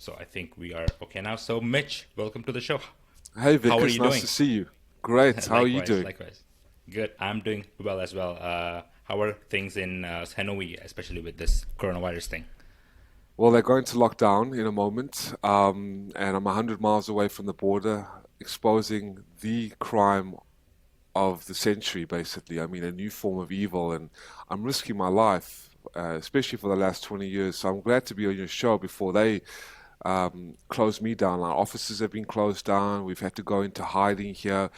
So I think we are okay now. So Mitch, welcome to the show. Hey How are Vickers, you nice doing? to see you. Great, how are you Likewise, doing? likewise. Good. I'm doing well as well. How are things in Hanoi, especially with this coronavirus thing? Well, they're going to lock down in a moment, and I'm 100 miles away from the border, exposing the crime of the century, basically. I mean, a new form of evil, and I'm risking my life, especially for the last 20 years. So I'm glad to be on your show before they close me down. Our offices have been closed down. We've had to go into hiding here.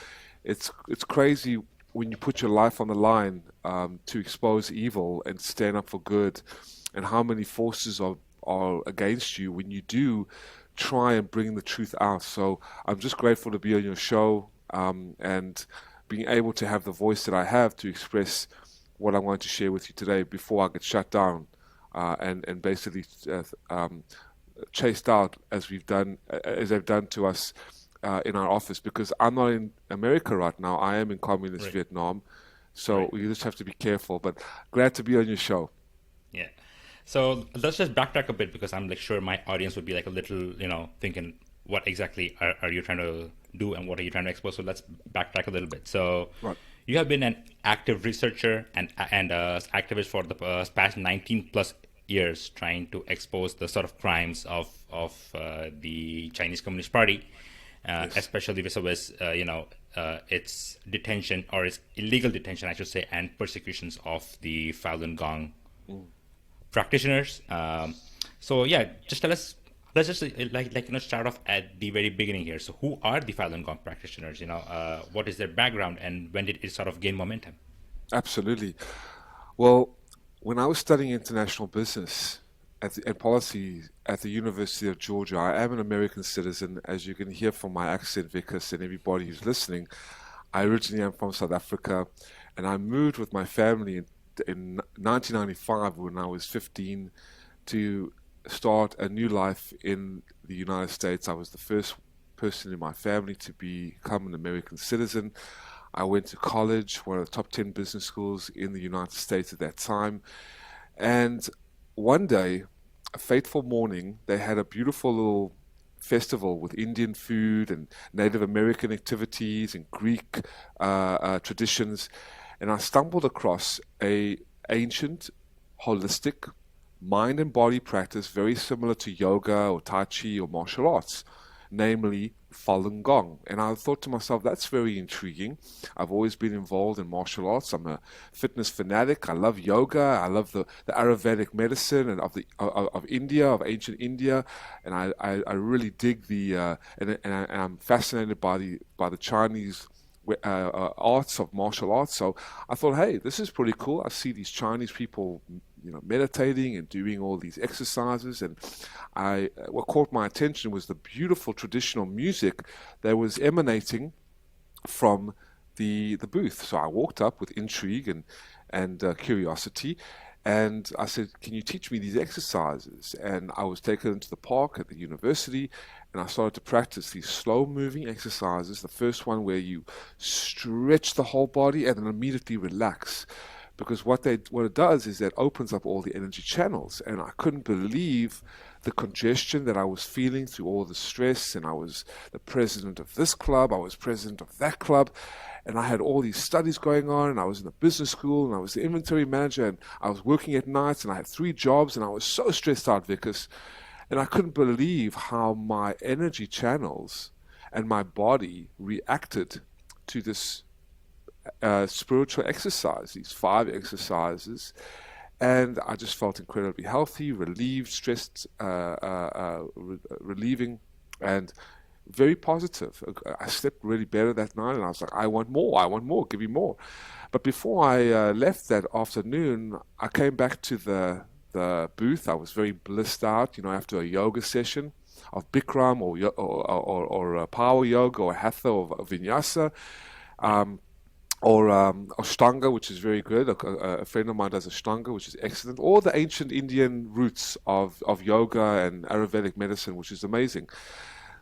It's crazy when you put your life on the line to expose evil and stand up for good, and how many forces are against you when you do try and bring the truth out. So I'm just grateful to be on your show and being able to have the voice that I have to express what I want to share with you today before I get shut down and basically chased out as they've done to us in our office, because I'm not in America right now. I am in communist Right, Vietnam, so right. we just have to be careful. But glad to be on your show. Yeah. So let's just backtrack a bit because I'm like sure my audience would be like a little, thinking what exactly are you trying to do and what are you trying to expose? So let's backtrack a little bit. So Right. you have been an active researcher and activist for the past 19 plus years, trying to expose the sort of crimes of the Chinese Communist Party, Yes. especially vis-a-vis its detention or its illegal detention, I should say, and persecutions of the Falun Gong Mm. practitioners. So yeah, just tell us. Let's just start off at the very beginning here. So who are the Falun Gong practitioners? What is their background, and when did it sort of gain momentum? Absolutely. Well, when I was studying international business and policy at the University of Georgia, I am an American citizen, as you can hear from my accent, Vickers, and everybody who's listening. I originally am from South Africa, and I moved with my family in 1995 when I was 15 to start a new life in the United States. I was the first person in my family to become an American citizen. I went to college, one of the top 10 business schools in the United States at that time. And one day, a fateful morning, they had a beautiful little festival with Indian food and Native American activities and Greek traditions. And I stumbled across a ancient, holistic mind and body practice very similar to yoga or Tai Chi or martial arts, namely Falun Gong. And I thought to myself, that's very intriguing. I've always been involved in martial arts. I'm a fitness fanatic. I love yoga. I love the Ayurvedic medicine and of India, of ancient India, and I really dig and I'm fascinated by the Chinese arts of martial arts. So I thought, hey, this is pretty cool. I see these Chinese people, meditating and doing all these exercises, and what caught my attention was the beautiful traditional music that was emanating from the booth. So I walked up with intrigue and curiosity, and I said, "Can you teach me these exercises?" And I was taken into the park at the university, and I started to practice these slow-moving exercises. The first one where you stretch the whole body and then immediately relax. Because what it does is that opens up all the energy channels, and I couldn't believe the congestion that I was feeling through all the stress. And I was the president of this club, I was president of that club, and I had all these studies going on, and I was in a business school, and I was the inventory manager, and I was working at nights, and I had three jobs, and I was so stressed out, Vickers, and I couldn't believe how my energy channels and my body reacted to this spiritual exercise, these five exercises, and I just felt incredibly healthy, relieved, stressed, relieving, and very positive. I slept really better that night, and I was like, I want more, give me more. But before I left that afternoon, I came back to the booth. I was very blissed out, after a yoga session of Bikram or power yoga or hatha or vinyasa. Right. Um, or Ashtanga, which is very good. A friend of mine does Ashtanga, which is excellent. All the ancient Indian roots of yoga and Ayurvedic medicine, which is amazing.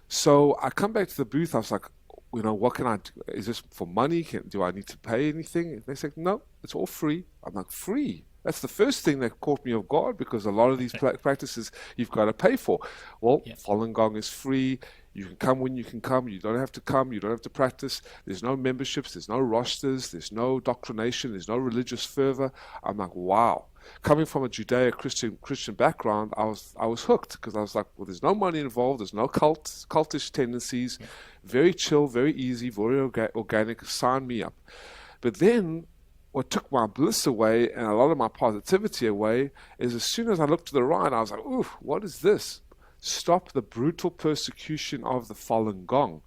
So I come back to the booth. I was like, what can I do? Is this for money? Do I need to pay anything? And they said, no, it's all free. I'm like, free? That's the first thing that caught me off guard, because a lot of these practices you've got to pay for. Well, Yeah. Falun Gong is free. You can come when you can come. You don't have to come. You don't have to practice. There's no memberships. There's no rosters. There's no doctrination. There's no religious fervor. I'm like, wow. Coming from a Judeo-Christian background, I was hooked, because I was like, well, there's no money involved. There's no cultish tendencies. Yeah. Very chill, very easy, very organic. Sign me up. But then what took my bliss away and a lot of my positivity away is, as soon as I looked to the right, I was like, ooh, what is this? Stop the brutal persecution of the Falun Gong.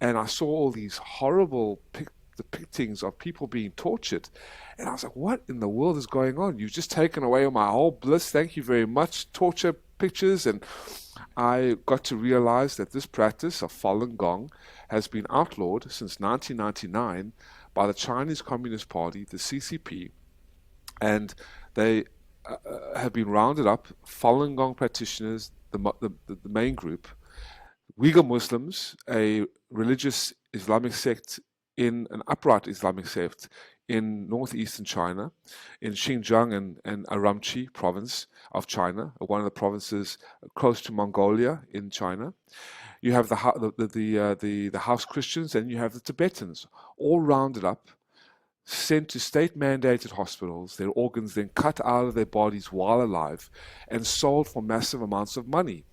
And I saw all these horrible depictings of people being tortured. And I was like, what in the world is going on? You've just taken away my whole bliss. Thank you very much. Torture pictures. And I got to realize that this practice of Falun Gong has been outlawed since 1999 by the Chinese Communist Party, the CCP, and they have been rounded up, Falun Gong practitioners, the main group, Uyghur Muslims, a religious Islamic sect, in an upright Islamic sect in northeastern China, in Xinjiang and Urumqi province of China, one of the provinces close to Mongolia in China. You have the house Christians, and you have the Tibetans, all rounded up, sent to state-mandated hospitals, their organs then cut out of their bodies while alive, and sold for massive amounts of money,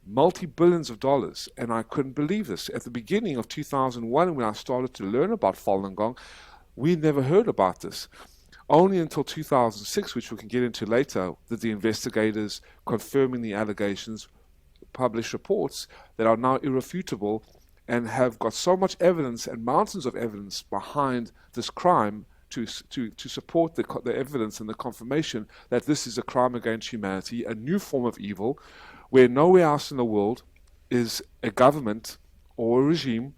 multi-billions of dollars. And I couldn't believe this. At the beginning of 2001, when I started to learn about Falun Gong, we never heard about this. Only until 2006, which we can get into later, did the investigators, confirming the allegations, publish reports that are now irrefutable and have got so much evidence and mountains of evidence behind this crime to support the evidence and the confirmation that this is a crime against humanity, a new form of evil, where nowhere else in the world is a government or a regime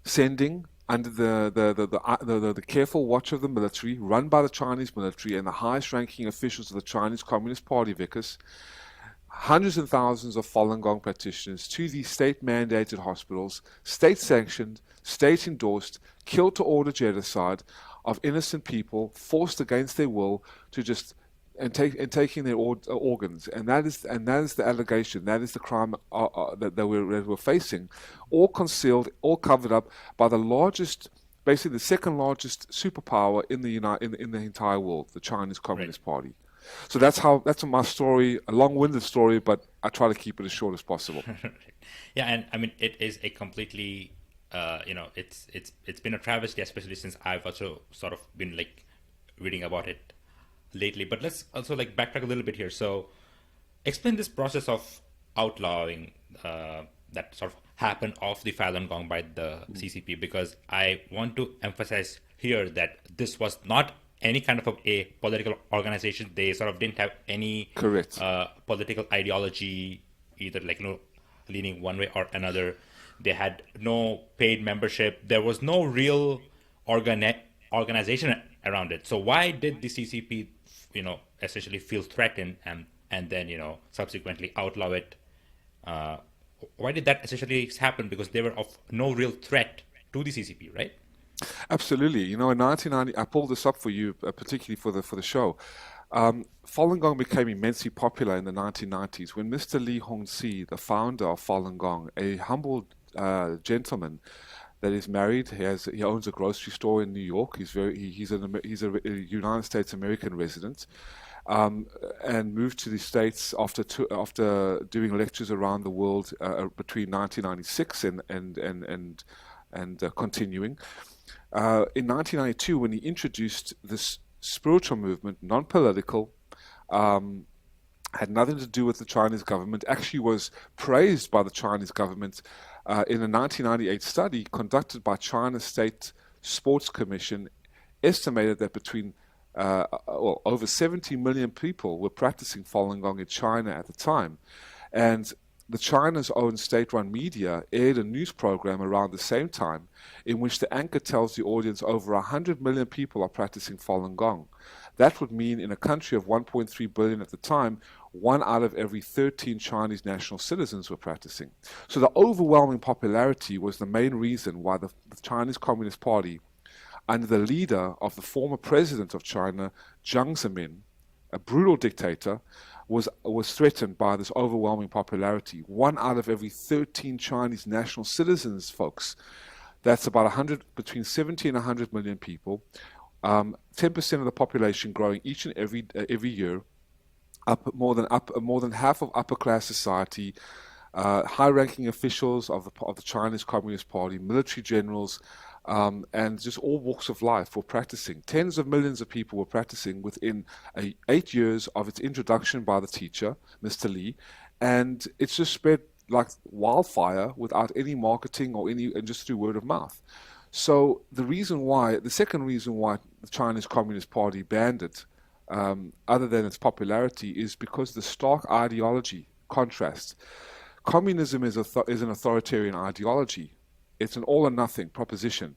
sending, under the careful watch of the military, run by the Chinese military and the highest ranking officials of the Chinese Communist Party, Vickers, hundreds and thousands of Falun Gong practitioners to these state-mandated hospitals, state-sanctioned, state-endorsed, kill-to-order genocide of innocent people forced against their will to just taking their organs, and that is the allegation. That is the crime that we're facing, all concealed, all covered up by the largest, basically the second largest superpower in the entire world, the Chinese Communist Party. So that's my story, a long-winded story, but I try to keep it as short as possible. Yeah, and I mean, it is a completely, it's been a travesty, especially since I've also sort of been like reading about it lately. But let's also like backtrack a little bit here. So explain this process of outlawing that sort of happened of the Falun Gong by the CCP, because I want to emphasize here that this was not any kind of a political organization. They sort of didn't have any Correct. Political ideology, either like leaning one way or another. They had no paid membership. There was no real organization around it. So why did the CCP, essentially feel threatened and then subsequently outlaw it? Why did that essentially happen? Because they were of no real threat to the CCP, right? Absolutely. In 1990, I pulled this up for you, particularly for the show. Falun Gong became immensely popular in the 1990s when Mr. Li Hongxi, the founder of Falun Gong, a humble gentleman that is married, he owns a grocery store in New York. He's a United States American resident, and moved to the States after doing lectures around the world between 1996 and continuing. In 1992, when he introduced this spiritual movement, non-political, had nothing to do with the Chinese government, actually was praised by the Chinese government in a 1998 study conducted by China State Sports Commission, estimated that between over 70 million people were practicing Falun Gong in China at the time. And the China's own state-run media aired a news program around the same time in which the anchor tells the audience over 100 million people are practicing Falun Gong. That would mean in a country of 1.3 billion at the time, 1 out of every 13 Chinese national citizens were practicing. So the overwhelming popularity was the main reason why the Chinese Communist Party under the leader of the former president of China, Jiang Zemin, a brutal dictator, was threatened by this overwhelming popularity. 1 out of every 13 Chinese national citizens, folks, that's about 100, between 70 and 100 million people, 10% of the population growing each and every year, more than half of upper class society, high-ranking officials of the Chinese Communist Party, military generals, and just all walks of life were practicing. Tens of millions of people were practicing within 8 years of its introduction by the teacher, Mr. Li, and it's just spread like wildfire without any marketing and just through word of mouth. So the second reason why the Chinese Communist Party banned it, other than its popularity, is because the stark ideology contrast. Communism is an authoritarian ideology. It's an all or nothing proposition.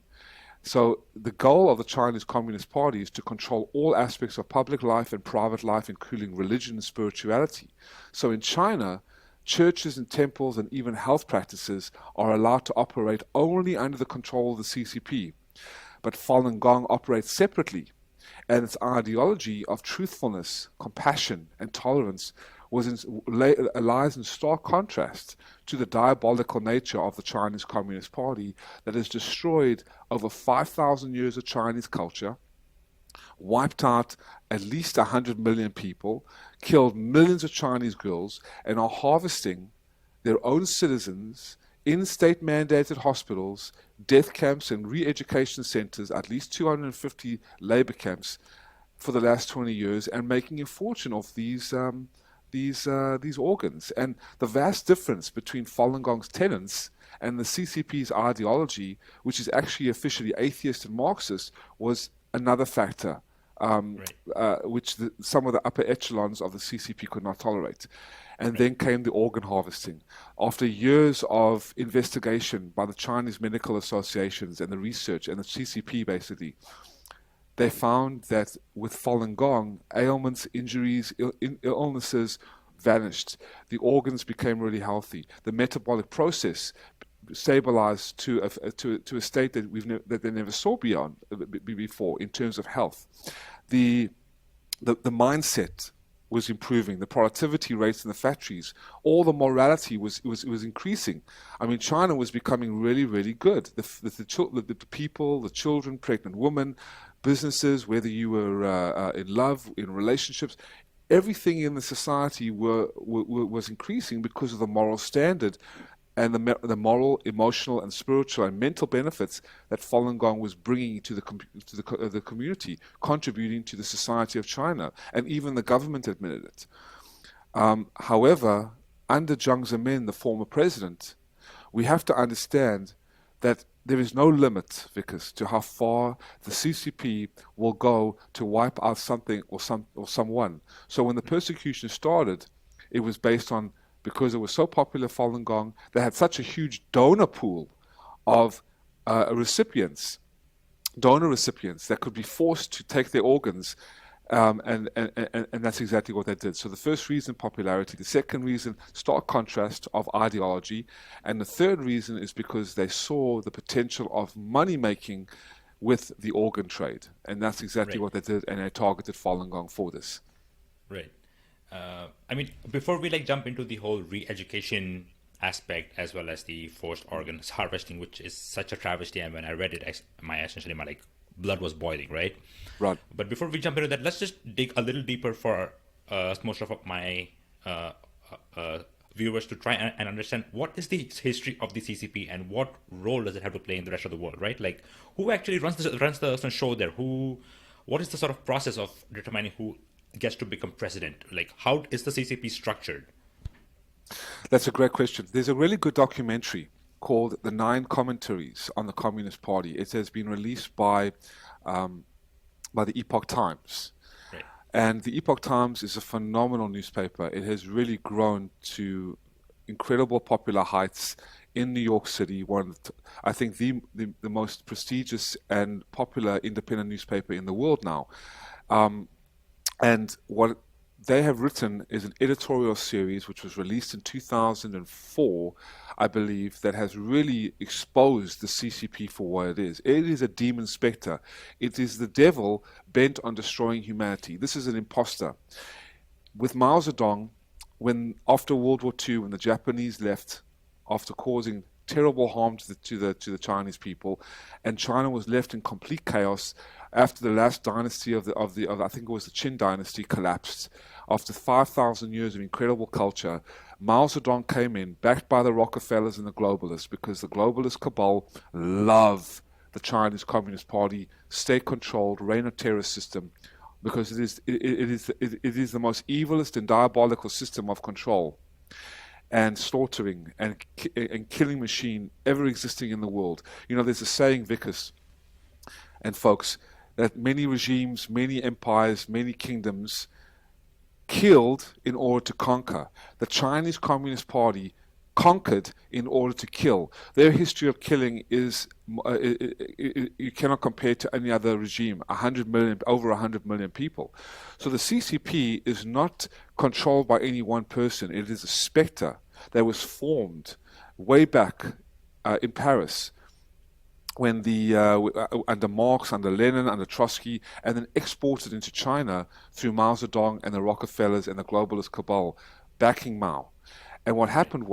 So the goal of the Chinese Communist Party is to control all aspects of public life and private life, including religion and spirituality. So in China, churches and temples and even health practices are allowed to operate only under the control of the CCP. But Falun Gong operates separately, and its ideology of truthfulness, compassion, and tolerance lies in stark contrast to the diabolical nature of the Chinese Communist Party that has destroyed over 5,000 years of Chinese culture, wiped out at least 100 million people, killed millions of Chinese girls, and are harvesting their own citizens in state-mandated hospitals, death camps, and re-education centers, at least 250 labor camps for the last 20 years, and making a fortune of these organs. And the vast difference between Falun Gong's tenets and the CCP's ideology, which is actually officially atheist and Marxist, was another factor, which some of the upper echelons of the CCP could not tolerate. And then came the organ harvesting. After years of investigation by the Chinese medical associations and the research and the CCP basically, they found that with Falun Gong, ailments, injuries, illnesses vanished. The organs became really healthy. The metabolic process stabilized to a state that they never saw before in terms of health. The mindset was improving, the productivity rates in the factories, all the morality was increasing. I mean, China was becoming really, really good. The people, the children, pregnant women, businesses, whether you were in love, in relationships, everything in the society was increasing because of the moral standard and the moral, emotional, and spiritual and mental benefits that Falun Gong was bringing to the community, contributing to the society of China, and even the government admitted it. However, under Jiang Zemin, the former president, we have to understand that there is no limit, Vickers, to how far the CCP will go to wipe out something or someone. So when the persecution started, it was based on, because it was so popular, Falun Gong, they had such a huge donor pool of donor recipients that could be forced to take their organs, and that's exactly what they did. So the first reason, popularity. The second reason, stark contrast of ideology. And the third reason is because they saw the potential of money making with the organ trade. And that's exactly what they did, and they targeted Falun Gong for this. Right. I mean, before we jump into the whole re-education aspect as well as the forced organs harvesting, which is such a travesty, and when I read it, my blood was boiling, right? Right. But before we jump into that, let's just dig a little deeper for most of my viewers to try and understand what is the history of the CCP and what role does it have to play in the rest of the world, right? Like, who actually runs the show there? What is the sort of process of determining who gets to become president? Like, how is the CCP structured? That's a great question. There's a really good documentary called The 9 Commentaries on the Communist Party. It has been released by the Epoch Times. Right. And the Epoch Times is a phenomenal newspaper. It has really grown to incredible popular heights in New York City, I think the most prestigious and popular independent newspaper in the world now. And what they have written is an editorial series which was released in 2004, I believe, that has really exposed the CCP for what it is. It is a demon spectre. It is the devil bent on destroying humanity. This is an imposter. With Mao Zedong, when after World War II, when the Japanese left after causing terrible harm to the Chinese people, and China was left in complete chaos after the last dynasty of I think it was the Qin dynasty collapsed. After 5,000 years of incredible culture, Mao Zedong came in, backed by the Rockefellers and the globalists, because the globalist cabal love the Chinese Communist Party, state-controlled, reign of terror system, because it is the most evilest and diabolical system of control and slaughtering and killing machine ever existing in the world. You know, there's a saying, Vickers and folks, that many regimes, many empires, many kingdoms killed in order to conquer. The Chinese Communist Party conquered in order to kill. Their history of killing is you cannot compare to any other regime. 100 million, over 100 million people. So the CCP is not controlled by any one person. It is a spectre that was formed way back in Paris when under Marx, under Lenin, under Trotsky, and then exported into China through Mao Zedong and the Rockefellers and the globalist cabal backing Mao. And what happened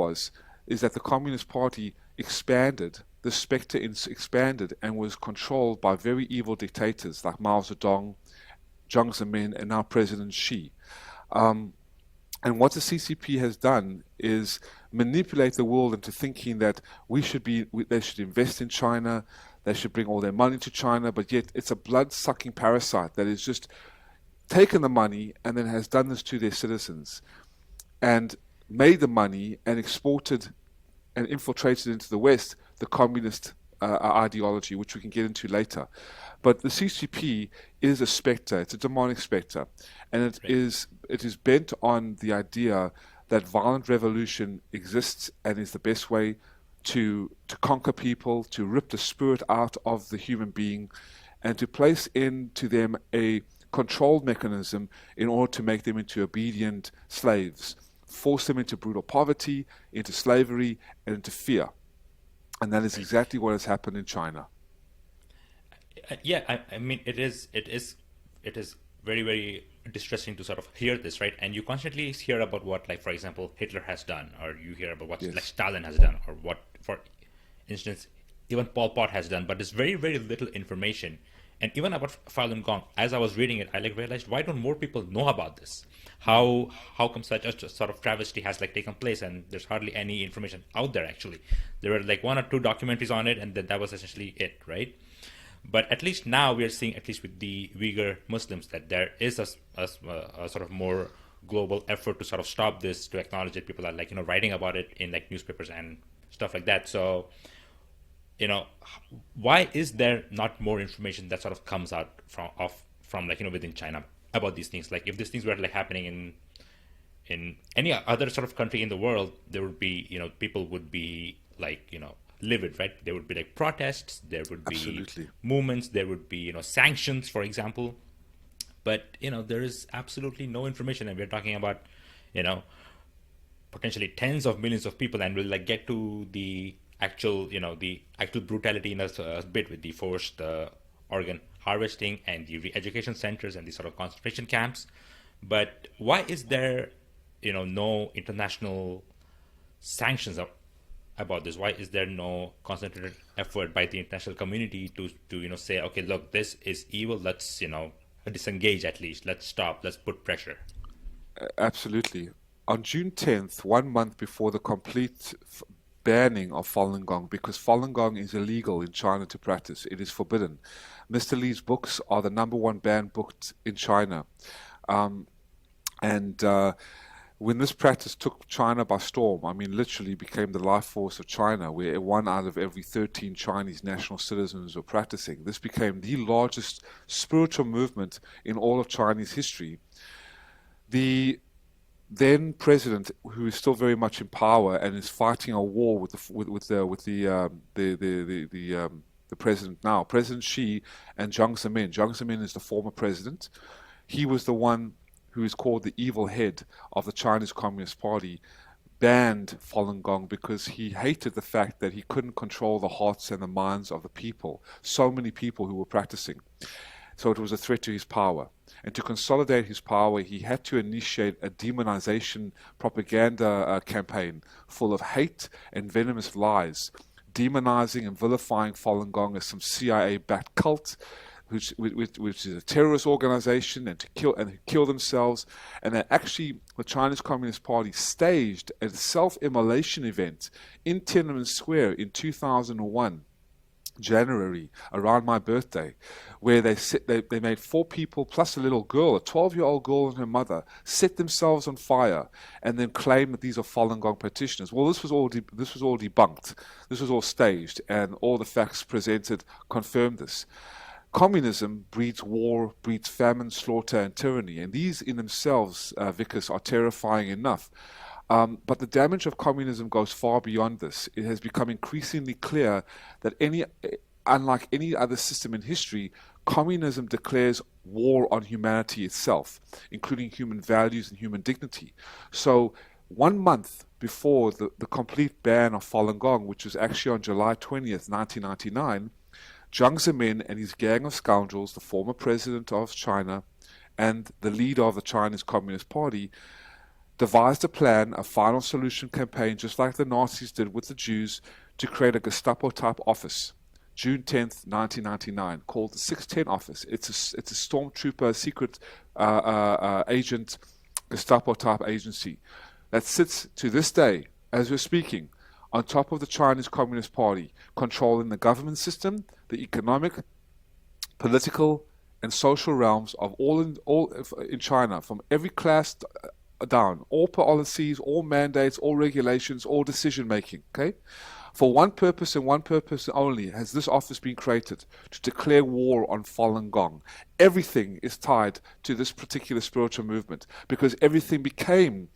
is that the Communist Party expanded, the spectre expanded and was controlled by very evil dictators like Mao Zedong, Jiang Zemin, and now President Xi. And what the CCP has done is manipulate the world into thinking that they should invest in China, they should bring all their money to China, but yet it's a blood-sucking parasite that has just taken the money and then has done this to their citizens and made the money and exported and infiltrated into the West the communist ideology, which we can get into later. But the CCP is a spectre, it's a demonic spectre, and it is bent on the idea that violent revolution exists and is the best way to conquer people, to rip the spirit out of the human being, and to place into them a control mechanism in order to make them into obedient slaves, force them into brutal poverty, into slavery, and into fear. And that is exactly what has happened in China. Yeah, I mean, it is very, very distressing to sort of hear this, right? And you constantly hear about what, like, for example, Hitler has done, or you hear about what, like, Yes, Stalin has done, or what, for instance, even Pol Pot has done. But there's very, very little information. And even about Falun Gong, as I was reading it, I like realized, why don't more people know about this? How come such a sort of travesty has like taken place, and there's hardly any information out there? Actually, there were like one or two documentaries on it, and then that was essentially it, right? But at least now we are seeing, at least with the Uyghur Muslims, that there is a sort of more global effort to sort of stop this, to acknowledge it. People are like, writing about it in like newspapers and stuff like that. So, you know, why is there not more information that sort of comes out from like, within China about these things? Like, if these things were like happening in any other sort of country in the world, there would be, people would be like, livid, right? There would be like protests, there would be absolutely. movements, there would be, sanctions, for example. But, there is absolutely no information, and we're talking about, you know, potentially tens of millions of people, and we'll like get to the actual brutality in a bit, with the forced organ harvesting and the re-education centers and the sort of concentration camps. But why is there, no international sanctions about this? Why is there no concentrated effort by the international community to say, okay, look, this is evil. Let's disengage at least. Let's stop. Let's put pressure. Absolutely. On June 10th, 1 month before the complete banning of Falun Gong, because Falun Gong is illegal in China to practice, it is forbidden. Mr. Lee's books are the number one banned book in China. Um, and when this practice took China by storm, I mean, literally became the life force of China, where 1 out of every 13 Chinese national citizens were practicing, this became the largest spiritual movement in all of Chinese history. The then president, who is still very much in power and is fighting a war with the president now, President Xi and Jiang Zemin. Jiang Zemin is the former president. He was the one who is called the evil head of the Chinese Communist Party, banned Falun Gong because he hated the fact that he couldn't control the hearts and the minds of the people, so many people who were practicing. So it was a threat to his power. And to consolidate his power, he had to initiate a demonization propaganda campaign full of hate and venomous lies, demonizing and vilifying Falun Gong as some CIA-backed cult, which is a terrorist organization, and to kill themselves. And they actually, the Chinese Communist Party staged a self-immolation event in Tiananmen Square in 2001. January, around my birthday, where they made 4 people plus a little girl, a 12-year-old girl and her mother, set themselves on fire and then claim that these are Falun Gong practitioners. Well, this was all debunked. This was all staged, and all the facts presented confirmed this. Communism breeds war, breeds famine, slaughter, and tyranny, and these in themselves, Vickers, are terrifying enough. But the damage of communism goes far beyond this. It has become increasingly clear that unlike any other system in history, communism declares war on humanity itself, including human values and human dignity. So 1 month before the complete ban of Falun Gong, which was actually on July 20th, 1999, Jiang Zemin and his gang of scoundrels, the former president of China and the leader of the Chinese Communist Party, devised a plan, a final solution campaign, just like the Nazis did with the Jews, to create a Gestapo-type office. June 10th, 1999, called the 610 office. It's a stormtrooper, secret agent, Gestapo-type agency that sits to this day, as we're speaking, on top of the Chinese Communist Party, controlling the government system, the economic, political, and social realms of all in China, from every class down, all policies, all mandates, all regulations, all decision making. Okay, for one purpose and one purpose only has this office been created: to declare war on Falun Gong. Everything is tied to this particular spiritual movement because everything became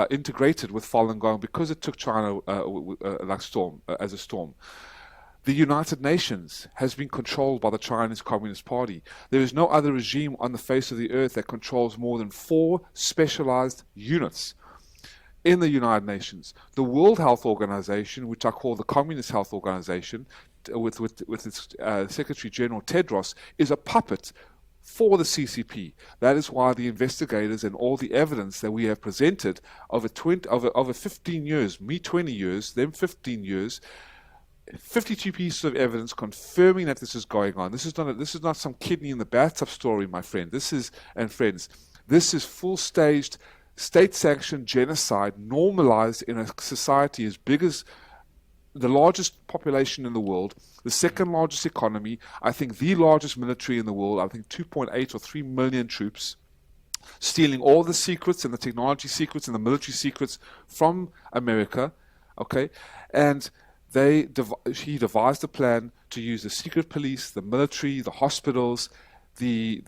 integrated with Falun Gong because it took China as a storm. The United Nations has been controlled by the Chinese Communist Party. There is no other regime on the face of the earth that controls more than 4 specialized units in the United Nations. The World Health Organization, which I call the Communist Health Organization, with its Secretary General Tedros, is a puppet for the CCP. That is why the investigators and all the evidence that we have presented over 15 years, me 20 years, them 15 years, 52 pieces of evidence confirming that this is going on. This is not some kidney in the bathtub story, my friend. This is full staged, state-sanctioned genocide normalized in a society as big as the largest population in the world, the second largest economy, I think the largest military in the world, I think 2.8 or 3 million troops, stealing all the secrets and the technology secrets and the military secrets from America, okay? And he devised a plan to use the secret police, the military, the hospitals, the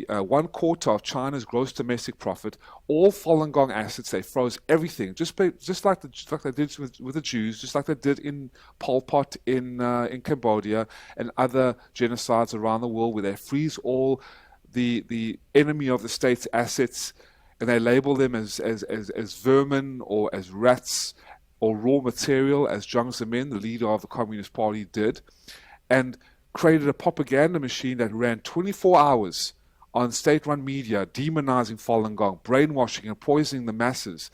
1/4 of China's gross domestic profit, all Falun Gong assets. They froze everything, just like they did with the Jews, just like they did in Pol Pot in Cambodia and other genocides around the world, where they freeze all the enemy of the state's assets, and they label them as vermin or as rats or raw material, as Jiang Zemin, the leader of the Communist Party, did, and created a propaganda machine that ran 24 hours on state-run media, demonizing Falun Gong, brainwashing and poisoning the masses,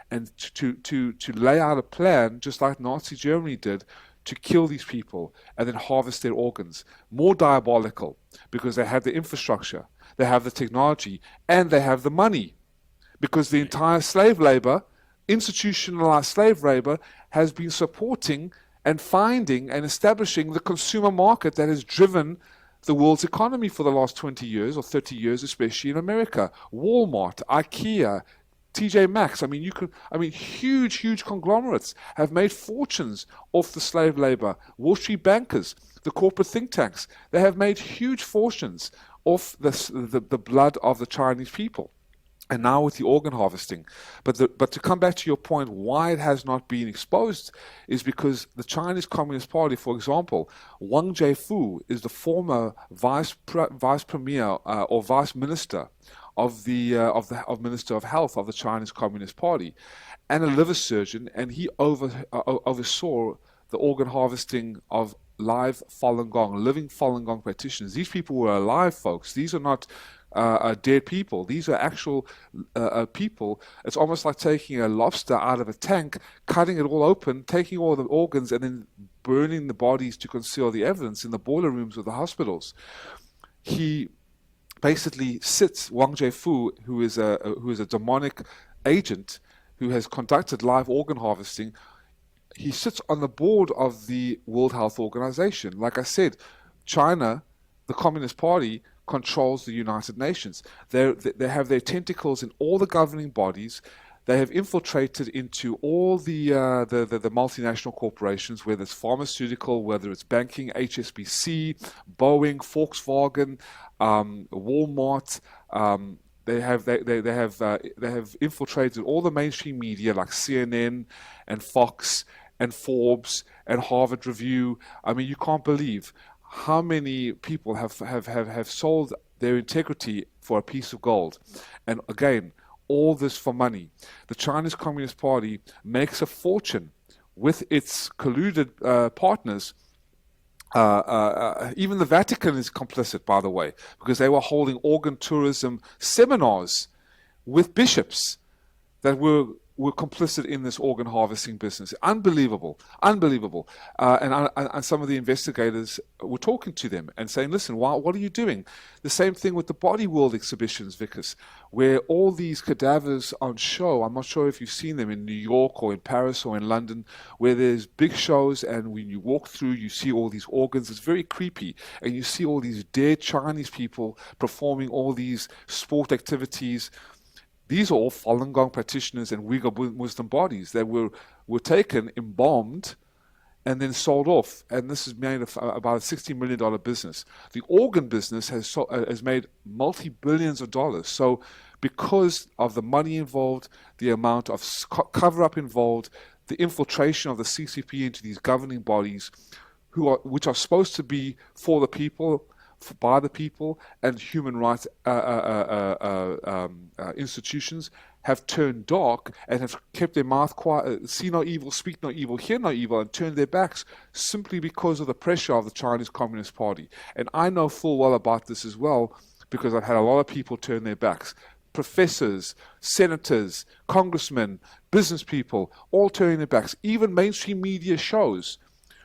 and to lay out a plan, just like Nazi Germany did, to kill these people and then harvest their organs. More diabolical, because they have the infrastructure, they have the technology, and they have the money, because the entire slave labor, institutionalized slave labor, has been supporting and finding and establishing the consumer market that has driven the world's economy for the last 20 years or 30 years, especially in America. Walmart, IKEA, TJ Maxx. Huge conglomerates have made fortunes off the slave labor. Wall Street bankers, the corporate think tanks, they have made huge fortunes off the blood of the Chinese people. And now with the organ harvesting. But to come back to your point, why it has not been exposed is because the Chinese Communist Party, for example, Wang Jiefu is the former vice premier or vice minister of Minister of Health of the Chinese Communist Party, and a liver surgeon, and he oversaw the organ harvesting of live Falun Gong, living Falun Gong practitioners. These people were alive, folks. These are not dead people. These are actual people. It's almost like taking a lobster out of a tank, cutting it all open, taking all the organs, and then burning the bodies to conceal the evidence in the boiler rooms of the hospitals. He basically sits, Wang Jiefu, who is a demonic agent who has conducted live organ harvesting. He sits on the board of the World Health Organization. Like I said, China, the Communist Party, controls the United Nations. They have their tentacles in all the governing bodies. They have infiltrated into all the multinational corporations, whether it's pharmaceutical, whether it's banking, HSBC, Boeing, Volkswagen, Walmart. They have infiltrated all the mainstream media like CNN and Fox and Forbes and Harvard Review. I mean, you can't believe how many people have sold their integrity for a piece of gold. And again, all this for money. The Chinese Communist Party makes a fortune with its colluded partners. Even the Vatican is complicit, by the way, because they were holding organ tourism seminars with bishops that were complicit in this organ harvesting business. Unbelievable, unbelievable. And some of the investigators were talking to them and saying, listen, what are you doing? The same thing with the Body World exhibitions, Vickers, where all these cadavers on show. I'm not sure if you've seen them in New York or in Paris or in London, where there's big shows, and when you walk through, you see all these organs. It's very creepy. And you see all these dead Chinese people performing all these sport activities. These are all Falun Gong practitioners and Uyghur Muslim bodies that were taken, embalmed, and then sold off. And this has made about a $60 million business. The organ business has made multi-billions of dollars. So because of the money involved, the amount of cover-up involved, the infiltration of the CCP into these governing bodies, which are supposed to be for the people, by the people, and human rights institutions have turned dark and have kept their mouth quiet, see no evil, speak no evil, hear no evil, and turned their backs simply because of the pressure of the Chinese Communist Party. And I know full well about this as well, because I've had a lot of people turn their backs. Professors, senators, congressmen, business people, all turning their backs. Even mainstream media shows,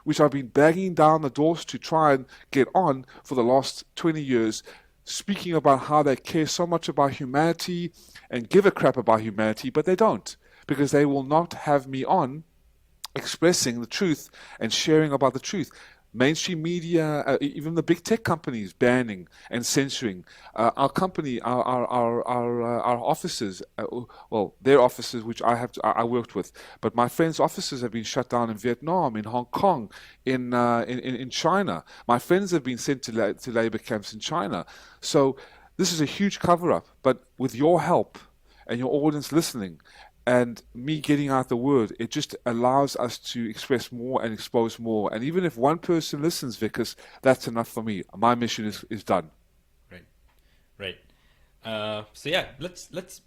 which I've been banging down the doors to try and get on for the last 20 years, speaking about how they care so much about humanity and give a crap about humanity, but they don't, because they will not have me on expressing the truth and sharing about the truth. Mainstream media, even the big tech companies, banning and censoring. Our company, our offices, well, their offices, which I worked with, but my friends' offices have been shut down in Vietnam, in Hong Kong, in China. My friends have been sent to labor camps in China. So this is a huge cover-up. But with your help and your audience listening, and me getting out the word, it just allows us to express more and expose more. And even if one person listens, Vickers, that's enough for me. My mission is done. Right. So yeah, let's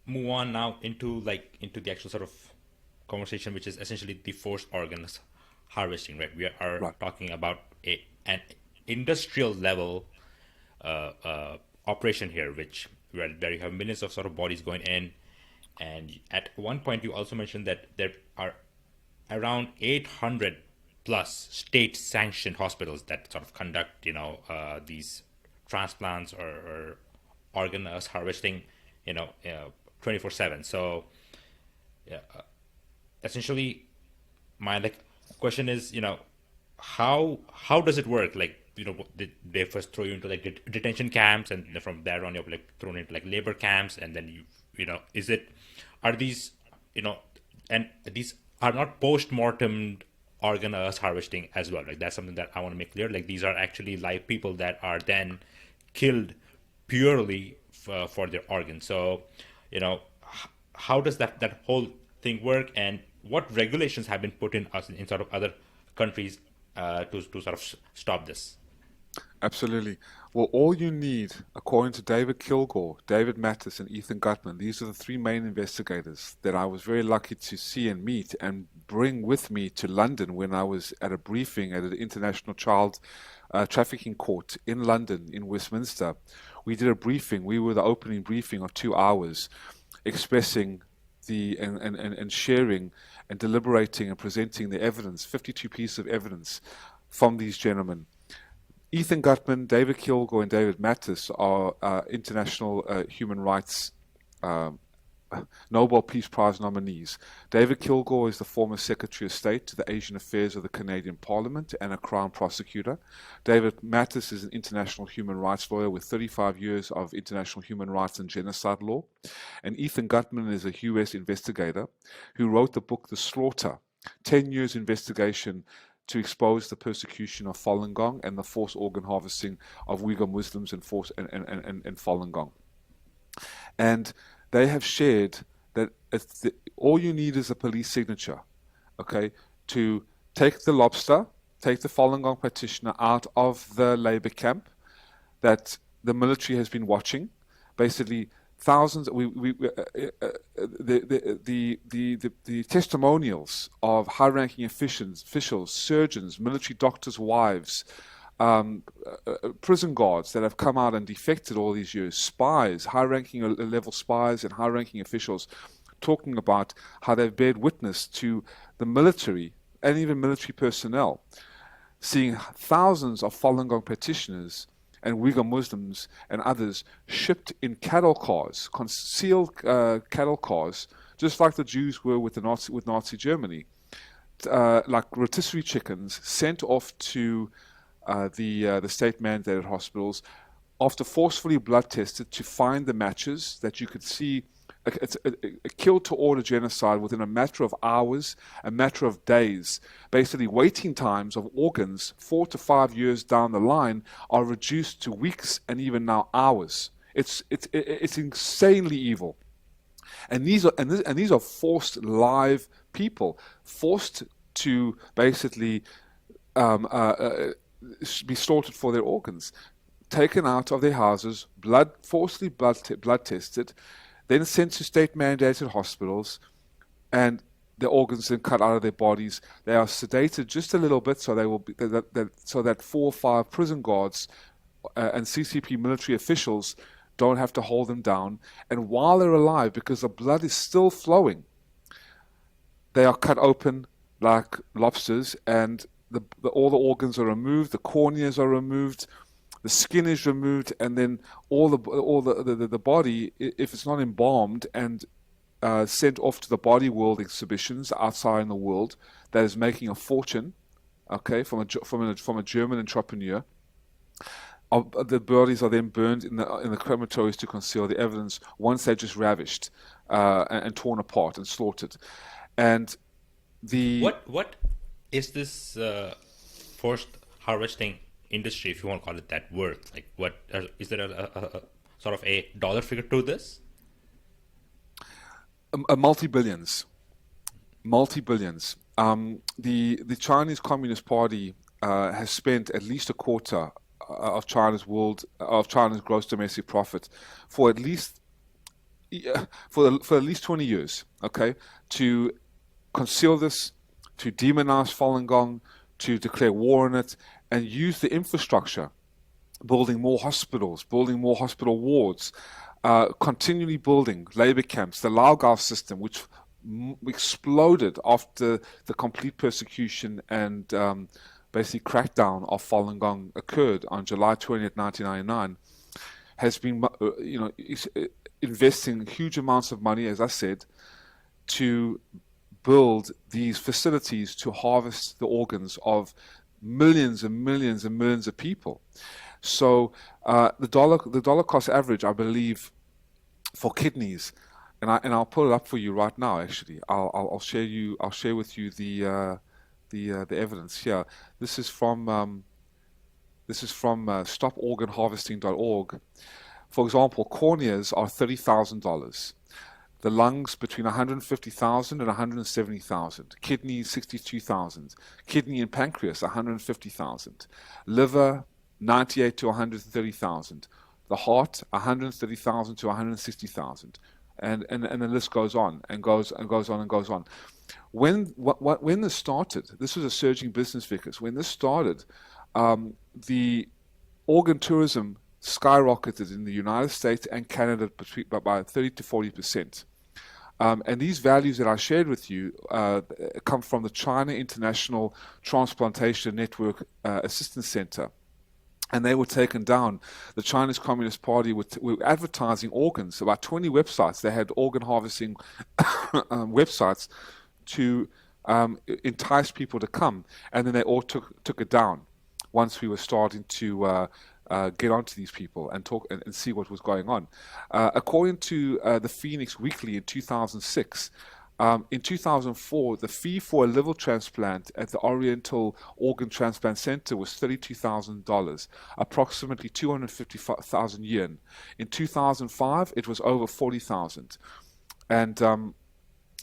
move on now into the actual sort of conversation, which is essentially the forced organs harvesting. Right. We are talking about an industrial level operation here, where you have millions of sort of bodies going in. And at one point, you also mentioned that there are around 800 plus state-sanctioned hospitals that sort of conduct, these transplants or organ harvesting, 24/7. So, essentially, my question is, how does it work? They first throw you into detention camps, and from there on, you're thrown into labor camps, and then are these, and these are not post-mortem organ harvesting as well. That's something that I want to make clear. These are actually live people that are then killed purely for their organs. So, how does that whole thing work, and what regulations have been put in sort of other countries to sort of stop this? Absolutely. Well, all you need, according to David Kilgore, David Mattis, and Ethan Gutman, these are the three main investigators that I was very lucky to see and meet and bring with me to London when I was at a briefing at an international child trafficking court in London, in Westminster. We did a briefing. We were the opening briefing of 2 hours, expressing and sharing and deliberating and presenting the evidence, 52 pieces of evidence from these gentlemen. Ethan Gutman, David Kilgore, and David Mattis are international human rights um, Nobel Peace Prize nominees. David Kilgore is the former Secretary of State to the Asian Affairs of the Canadian Parliament and a Crown prosecutor. David Mattis is an international human rights lawyer with 35 years of international human rights and genocide law. And Ethan Gutman is a US investigator who wrote the book The Slaughter, 10 years investigation to expose the persecution of Falun Gong and the forced organ harvesting of Uyghur Muslims and Falun Gong. And they have shared that all you need is a police signature, okay, to take the lobster, take the Falun Gong practitioner out of the labor camp that the military has been watching. Basically, thousands. The testimonials of high-ranking officials, surgeons, military doctors' wives, prison guards that have come out and defected all these years, spies, high-ranking level spies and high-ranking officials, talking about how they've bared witness to the military and even military personnel, seeing thousands of Falun Gong practitioners and Uyghur Muslims and others shipped in cattle cars, concealed cattle cars, just like the Jews were with Nazi Germany, like rotisserie chickens sent off to the state-mandated hospitals after forcefully blood tested to find the matches that you could see. It's a kill-to-order genocide within a matter of hours, a matter of days. Basically, waiting times of organs 4 to 5 years down the line are reduced to weeks and even now hours. It's insanely evil. And these are forced live people, forced to basically be slaughtered for their organs, taken out of their houses, forcibly blood tested, then sent to state-mandated hospitals, and the organs then cut out of their bodies. They are sedated just a little bit, so they will be so that 4 or 5 prison guards and CCP military officials don't have to hold them down. And while they're alive, because the blood is still flowing, they are cut open like lobsters, and all the organs are removed, the corneas are removed, the skin is removed, and then all the body, if it's not embalmed and sent off to the body world exhibitions outside in the world, that is making a fortune, okay, from a German entrepreneur. The bodies are then burned in the crematories to conceal the evidence. Once they're just ravished and torn apart and slaughtered, and what is this forced harvesting industry, if you want to call it that, worth? Like, what is there a sort of a dollar figure to this? Multi-billions. The Chinese Communist Party has spent at least a quarter of China's gross domestic profit for at least 20 years, okay, to conceal this, to demonize Falun Gong, to declare war on it, and use the infrastructure, building more hospitals, building more hospital wards, continually building labor camps, the Laogao system, which exploded after the complete persecution and basically crackdown of Falun Gong occurred on July 20th, 1999, has been investing huge amounts of money, as I said, to build these facilities to harvest the organs of millions and millions and millions of people. So the dollar cost average, I believe, for kidneys, and I'll pull it up for you right now. Actually, I'll share with you the evidence here. This is from stoporganharvesting.org. For example, corneas are $30,000. The lungs between 150,000 and 170,000. Kidneys 62,000. Kidney and pancreas 150,000. Liver 98 to 130,000. The heart, 130,000 to 160,000. And the list goes on and goes and goes on and goes on. When this started, this was a surging business, Vickers. When this started, the organ tourism skyrocketed in the United States and Canada by 30 to 40%. And these values that I shared with you come from the China International Transplantation Network Assistance Center. And they were taken down. The Chinese Communist Party were advertising organs. About 20 websites. They had organ harvesting websites to entice people to come. And then they all took it down once we were starting to get onto these people and talk and see what was going on. According to the Phoenix Weekly in 2006, in 2004, the fee for a liver transplant at the Oriental Organ Transplant Center was $32,000, approximately 250,000 yen. In 2005, it was over 40,000. And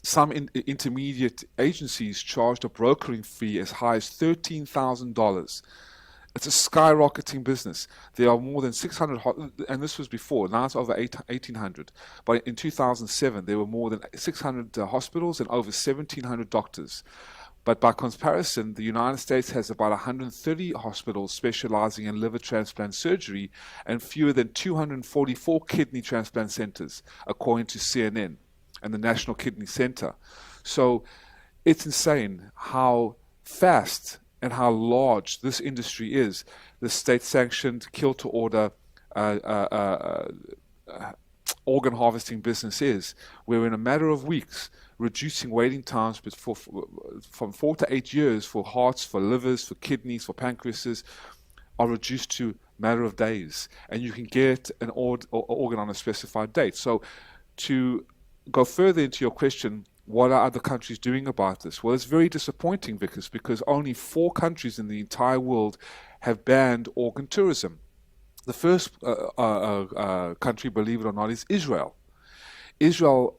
some intermediate agencies charged a brokering fee as high as $13,000. It's a skyrocketing business. There are more than 600, and this was before, now it's over 1,800. But in 2007, there were more than 600 hospitals and over 1,700 doctors. But by comparison, the United States has about 130 hospitals specializing in liver transplant surgery and fewer than 244 kidney transplant centers, according to CNN and the National Kidney Center. So it's insane how fast and how large this industry is. The state-sanctioned, kill-to-order organ harvesting business is, where in a matter of weeks, reducing waiting times from 4 to 8 years for hearts, for livers, for kidneys, for pancreases, are reduced to a matter of days. And you can get an organ on a specified date. So to go further into your question, what are other countries doing about this? Well, it's very disappointing, Vickers, because only 4 countries in the entire world have banned organ tourism. The first country, believe it or not, is Israel. Israel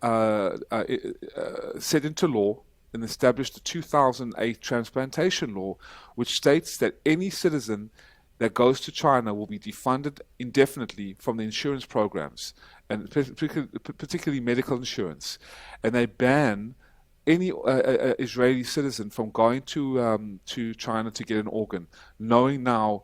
set into law and established the 2008 transplantation law, which states that any citizen that goes to China will be defunded indefinitely from the insurance programs, and particularly medical insurance. And they ban any Israeli citizen from going to China to get an organ, knowing now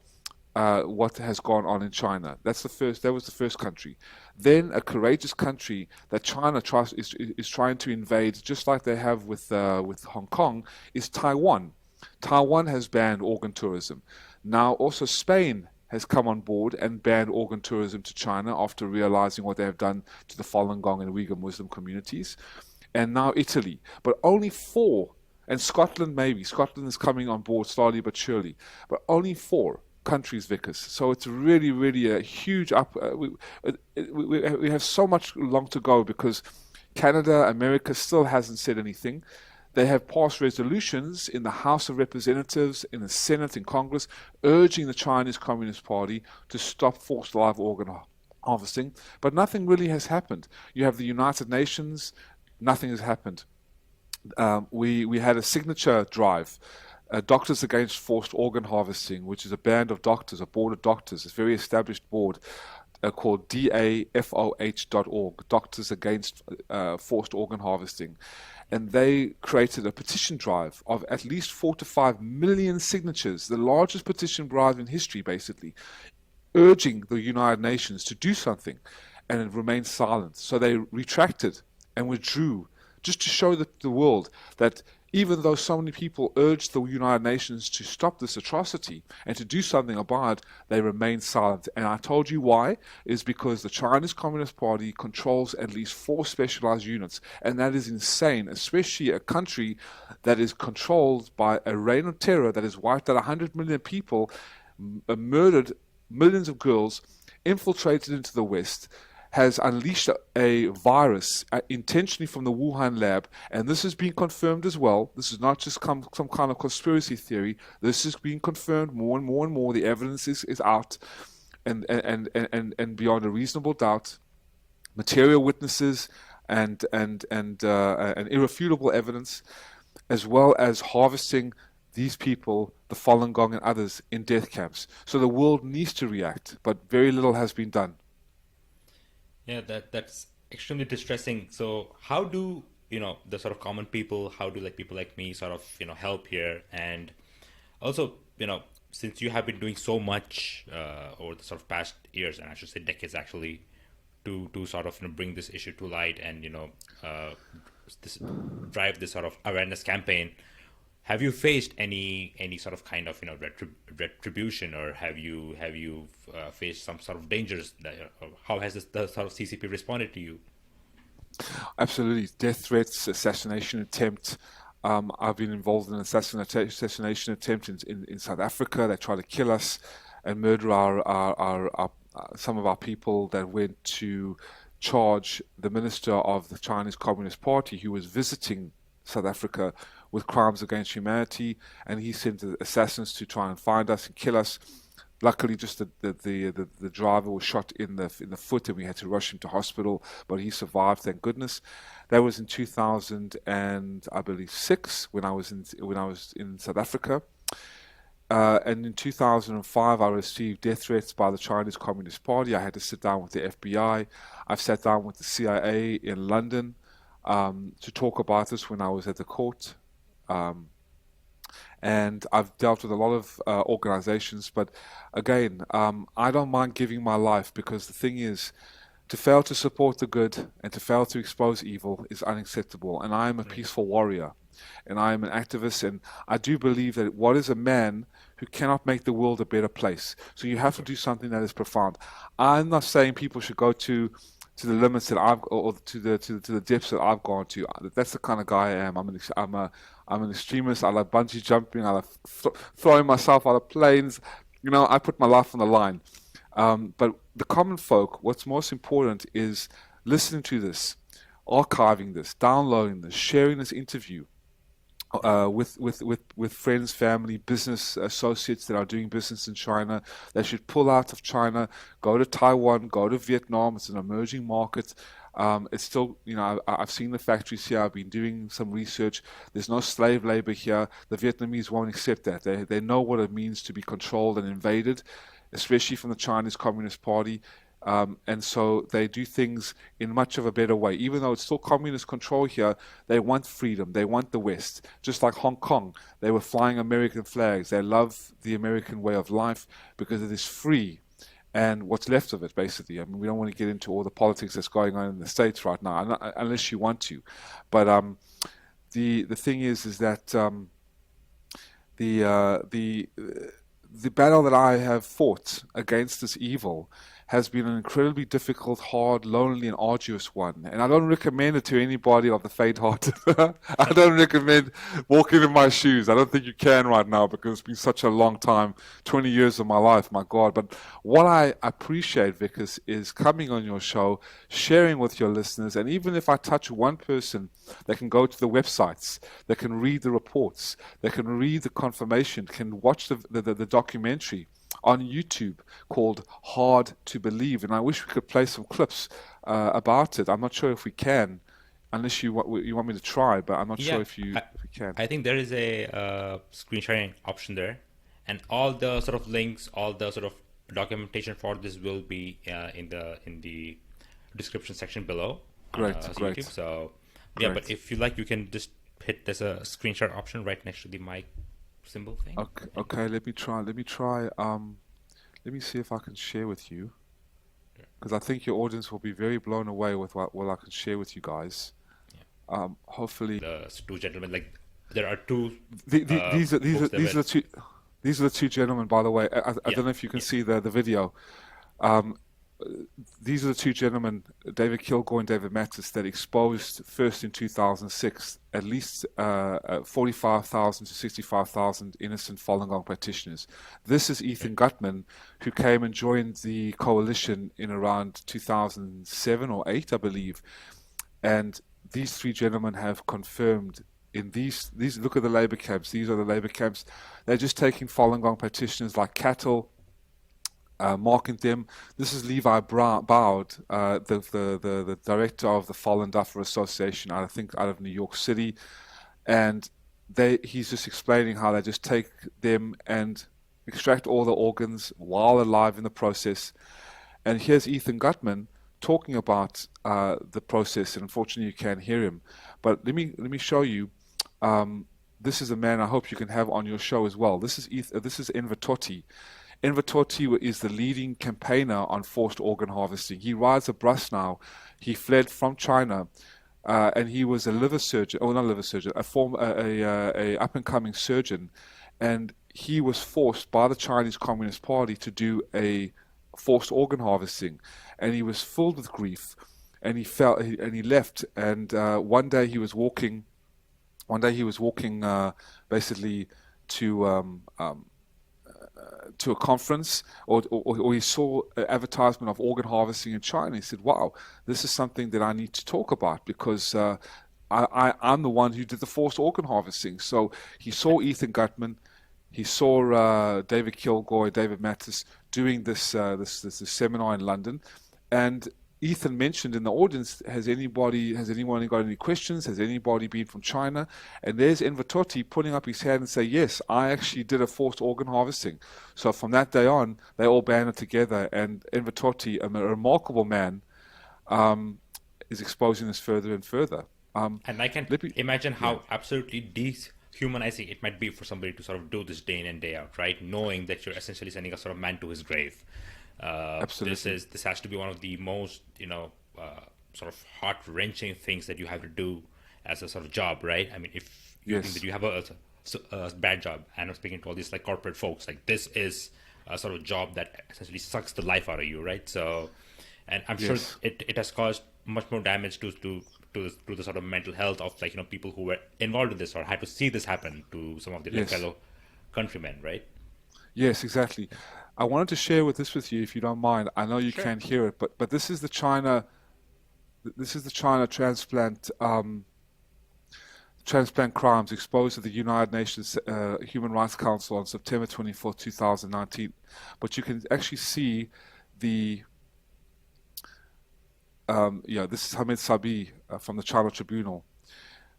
what has gone on in China. That was the first country. Then a courageous country that China is trying to invade, just like they have with Hong Kong, is Taiwan. Taiwan has banned organ tourism. Now also Spain has come on board and banned organ tourism to China after realizing what they have done to the Falun Gong and Uyghur Muslim communities. And now Italy. But only 4, and Scotland maybe. Scotland is coming on board slowly but surely. But only 4 countries, Vickers. So it's really, really a huge we have so much long to go, because Canada, America still hasn't said anything. They have passed resolutions in the House of Representatives, in the Senate, in Congress, urging the Chinese Communist Party to stop forced live organ harvesting. But nothing really has happened. You have the United Nations, nothing has happened. We had a signature drive, Doctors Against Forced Organ Harvesting, which is a band of doctors, a board of doctors, a very established board called DAFOH.org, Doctors Against Forced Organ Harvesting. And they created a petition drive of at least 4 to 5 million signatures, the largest petition drive in history, basically, urging the United Nations to do something, and it remained silent. So they retracted and withdrew, just to show the world that even though so many people urged the United Nations to stop this atrocity and to do something about it, they remained silent. And I told you why, is because the Chinese Communist Party controls at least 4 specialized units. And that is insane, especially a country that is controlled by a reign of terror that has wiped out 100 million people, murdered millions of girls, infiltrated into the West, has unleashed a virus intentionally from the Wuhan lab, and this has been confirmed as well. This is not just some kind of conspiracy theory. This is being confirmed more and more and more. The evidence is out, and beyond a reasonable doubt, material witnesses and irrefutable evidence, as well as harvesting these people, the Falun Gong and others, in death camps. So the world needs to react, but very little has been done. Yeah, that's extremely distressing. So how do, the sort of common people, how do like people like me sort of, help here? And also, since you have been doing so much over the sort of past years, and I should say decades actually, to sort of bring this issue to light and uh, this, drive this sort of awareness campaign, have you faced any sort of kind of retribution, or have you faced some sort of dangers? How has the sort of CCP responded to you? Absolutely. Death threats, assassination attempt. I've been involved in an assassination attempt in South Africa. They tried to kill us and murder some of our people that went to charge the minister of the Chinese Communist Party who was visiting South Africa with crimes against humanity, and he sent assassins to try and find us and kill us. Luckily, just the driver was shot in the foot, and we had to rush him to hospital, but he survived, thank goodness. That was in 2000 and I believe 6 when I was in South Africa. And in 2005, I received death threats by the Chinese Communist Party. I had to sit down with the FBI. I've sat down with the CIA in London to talk about this when I was at the court. Um, and I've dealt with a lot of organizations. But again, I don't mind giving my life, because the thing is, to fail to support the good and to fail to expose evil is unacceptable. And I am a peaceful warrior, and I am an activist, and I do believe that what is a man who cannot make the world a better place? So you have to do something that is profound. I'm not saying people should go to the limits that I've, or to the depths that I've gone to. That's the kind of guy I am. I'm an extremist. I like bungee jumping. I like throwing myself out of planes. I put my life on the line. But the common folk, what's most important is listening to this, archiving this, downloading this, sharing this interview with friends, family, business associates that are doing business in China. They should pull out of China, go to Taiwan, go to Vietnam. It's an emerging market. It's still, I've seen the factories here. I've been doing some research. There's no slave labor here. The Vietnamese won't accept that. They know what it means to be controlled and invaded, especially from the Chinese Communist Party. And so they do things in much of a better way. Even though it's still communist control here, they want freedom. They want the West. Just like Hong Kong, they were flying American flags. They love the American way of life because it is free. And what's left of it, basically. I mean, we don't want to get into all the politics that's going on in the States right now, unless you want to. But the thing is that the the battle that I have fought against this evil has been an incredibly difficult, hard, lonely, and arduous one. And I don't recommend it to anybody of the faint-hearted. I don't recommend walking in my shoes. I don't think you can right now, because it's been such a long time, 20 years of my life, my God. But what I appreciate, Vickers, is coming on your show, sharing with your listeners, and even if I touch one person, they can go to the websites, they can read the reports, they can read the confirmation, can watch the documentary on YouTube called Hard to Believe. And I wish we could play some clips about it. I'm not sure if we can, unless you want me to try, but I'm not sure Yeah, if I, we can. I think there is a screen sharing option there, and all the sort of links, all the sort of documentation for this will be in the description section below on Great, YouTube. great, So yeah, but great. if you like, you can just hit there's a screen share option right next to the mic symbol thing. Okay, okay, let me try. Let me see if I can share with you, because I think your audience will be very blown away with what I can share with you guys. Yeah, Hopefully, the two gentlemen, like there are two these are books that were. these are the two gentlemen. By the way, I Yeah, don't know if you can yeah, see the video. Um, these are the two gentlemen, David Kilgore and David Mattis, that exposed first in 2006 at least 45,000 to 65,000 innocent Falun Gong practitioners. This is okay, Ethan Gutman, who came and joined the coalition in around 2007 or 8, I believe. And these three gentlemen have confirmed in these look at the labor camps. These are the labor camps. They're just taking Falun Gong practitioners like cattle, marking them. This is Levi Bowd, the director of the Falun Dafa Association, I think out of New York City, and he's just explaining how they just take them and extract all the organs while alive in the process. And here's Ethan Gutman talking about the process, and unfortunately you can't hear him. But let me show you. This is a man I hope you can have on your show as well. This is Enver Tohti. Enver Tohti is the leading campaigner on forced organ harvesting. He rides a bus now. He fled from China, and he was a liver surgeon, or not a liver surgeon, a up and coming surgeon, and he was forced by the Chinese Communist Party to do a forced organ harvesting, and he was filled with grief, and he left, and one day he was walking basically to a conference, or he saw an advertisement of organ harvesting in China. He said, wow, this is something that I need to talk about, because I'm the one who did the forced organ harvesting. So he saw Ethan Gutman, he saw David Kilgoy, David Mattis doing this seminar in London, and Ethan mentioned in the audience, has anyone got any questions? Has anybody been from China? And there's Enver Tohti putting up his hand and say, yes, I actually did a forced organ harvesting. So from that day on, they all banded together, and Enver Tohti, a remarkable man, is exposing this further and further. And I can imagine how absolutely dehumanizing it might be for somebody to sort of do this day in and day out, right? Knowing that you're essentially sending a sort of man to his grave. Absolutely. This has to be one of the most sort of heart wrenching things that you have to do as a sort of job, right? I mean, if you think that you have a bad job, and I'm speaking to all these like corporate folks, like this is a sort of job that essentially sucks the life out of you, right? So, and I'm sure it has caused much more damage to the sort of mental health of people who were involved in this or had to see this happen to some of their fellow countrymen, right? Yes, exactly. I wanted to share with you, if you don't mind. I know you can't hear it, but this is the China transplant crimes exposed to the United Nations Human Rights Council on September 24, 2019. But you can actually see the this is Hamid Sabi from the China Tribunal.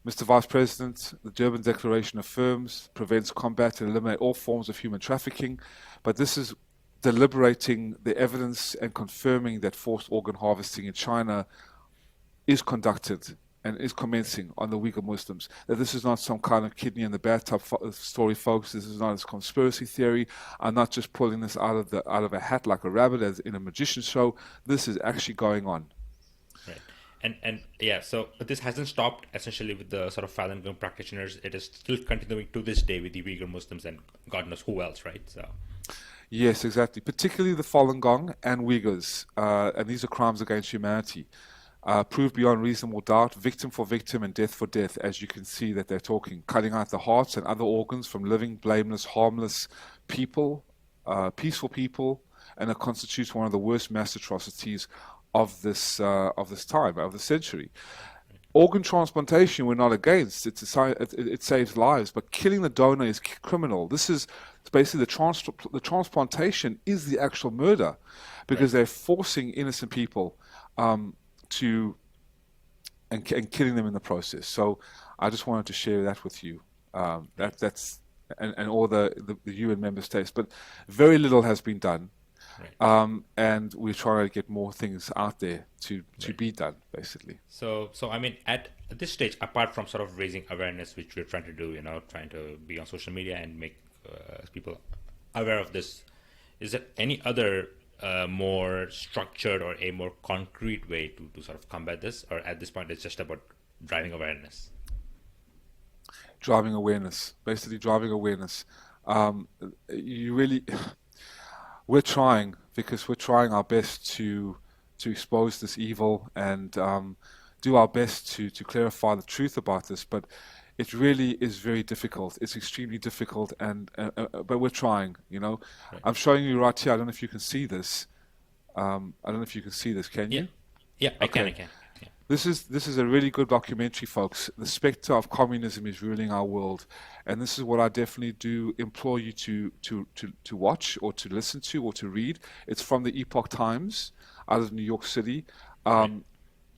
Mr. Vice President, the German Declaration affirms, prevents, combat, and eliminate all forms of human trafficking, but this is deliberating the evidence and confirming that forced organ harvesting in China is conducted and is commencing on the Uyghur Muslims. That this is not some kind of kidney in the bathtub story, folks. This is not a conspiracy theory. I'm not just pulling this out of a hat like a rabbit as in a magician show. This is actually going on. Right. And yeah, so this hasn't stopped essentially with the sort of Falun Gong practitioners. It is still continuing to this day with the Uyghur Muslims and God knows who else, right? So. Yes, exactly. Particularly the Falun Gong and Uyghurs, and these are crimes against humanity. Proved beyond reasonable doubt, victim for victim and death for death, as you can see that they're talking, cutting out the hearts and other organs from living, blameless, harmless people, peaceful people, and it constitutes one of the worst mass atrocities of this time, of the century. Organ transplantation we're not against. It saves lives, but killing the donor is criminal. This is basically the transplantation is the actual murder, because they're forcing innocent people to and killing them in the process. So I just wanted to share that with you. That's all the UN member states, but very little has been done. Right. And we're trying to get more things out there to be done, basically. So I mean, at this stage, apart from sort of raising awareness, which we're trying to do, trying to be on social media and make people aware of this, is there any other more structured or a more concrete way to sort of combat this, or at this point it's just about driving awareness? Driving awareness, basically driving awareness. You really. We're trying, because we're trying our best to expose this evil and do our best to clarify the truth about this. But it really is very difficult. It's extremely difficult, but we're trying. Right. I'm showing you right here. I don't know if you can see this. Can you? Yeah, I can. Yeah. This is a really good documentary, folks. The specter of communism is ruling our world, and this is what I definitely do implore you to watch or to listen to or to read. It's from the Epoch Times out of New York City.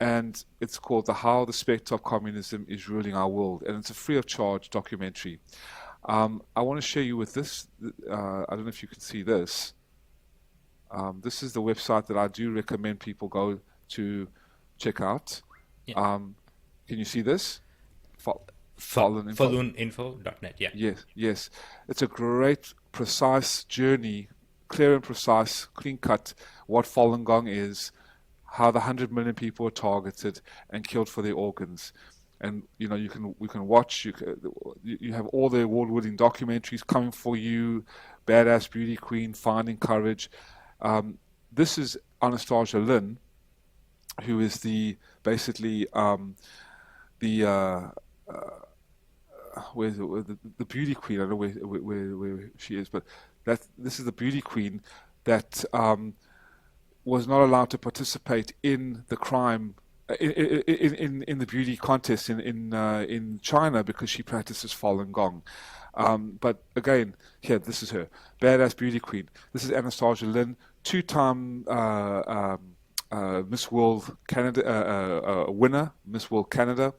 and it's called How the Spectre of Communism is Ruling Our World, and it's a free of charge documentary. I want to share you with this. I don't know if you can see this. This is the website that I do recommend people go to check out. Yeah. Um, can you see this? Fa- Fallen Info. Faluninfo.net. Yeah. Yes, yes. It's a great, precise journey, clear and precise, clean cut, what Falun Gong is, how the 100 million people are targeted and killed for their organs. And we can watch. You have all the award-winning documentaries coming for you, Badass Beauty Queen, Finding Courage. This is Anastasia Lin, who is the basically the where the beauty queen. I don't know where she is, but this is the beauty queen that was not allowed to participate in the crime in the beauty contest in China because she practices Falun Gong. But again, here, this is her, badass beauty queen. This is Anastasia Lin, two-time Miss World Canada winner, Miss World Canada.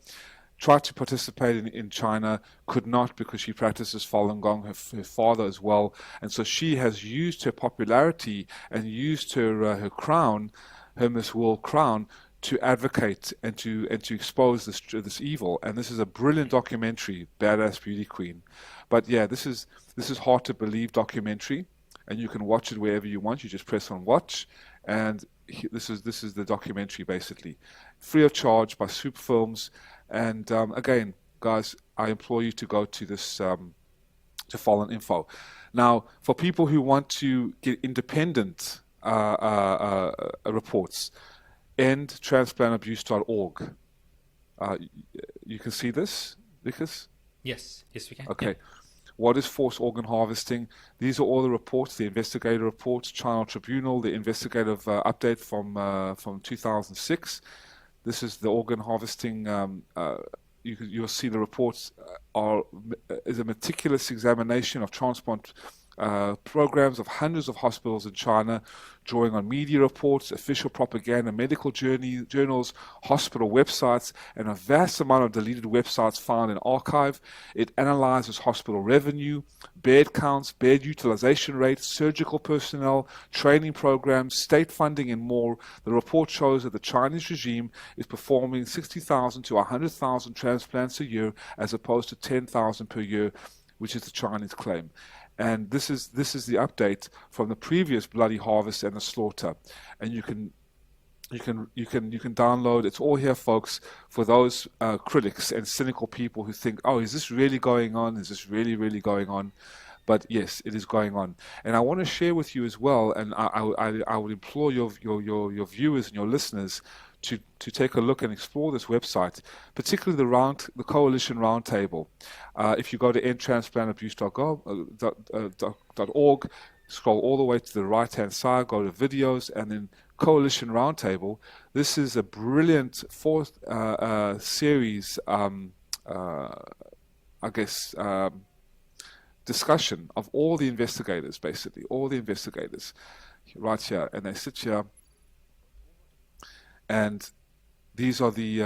Tried to participate in China, could not because she practices Falun Gong, her father as well. And so she has used her popularity and used her crown, her Miss World crown, to advocate and to expose this evil. And this is a brilliant documentary, Badass Beauty Queen. But yeah, this is hard to believe documentary, and you can watch it wherever you want. You just press on watch, and this is the documentary basically, free of charge by Soup Films. And again, guys, I implore you to go to this to Fallen Info. Now, for people who want to get independent reports, endtransplantabuse.org. You can see this, Vikas? Yes. Yes, we can. Okay. Yeah. What is forced organ harvesting? These are all the reports, the investigator reports, China Tribunal, the investigative update from 2006. This is the organ harvesting. You'll see the reports is a meticulous examination of transplant programs of hundreds of hospitals in China, drawing on media reports, official propaganda, medical journals, hospital websites, and a vast amount of deleted websites found in archive. It analyzes hospital revenue, bed counts, bed utilization rates, surgical personnel, training programs, state funding, and more. The report shows that the Chinese regime is performing 60,000 to 100,000 transplants a year as opposed to 10,000 per year, which is the Chinese claim. And this is the update from the previous bloody harvest and the slaughter. And you can download. It's all here, folks, for those critics and cynical people who think, oh, is this really going on? Is this really going on? But yes, it is going on. And I want to share with you as well, and I would implore your viewers and your listeners to take a look and explore this website, particularly the Coalition Roundtable. If you go to endtransplantabuse.org, scroll all the way to the right-hand side, go to videos, and then Coalition Roundtable. This is a brilliant fourth series, discussion of all the investigators, basically, all the investigators right here, and they sit here, and these are the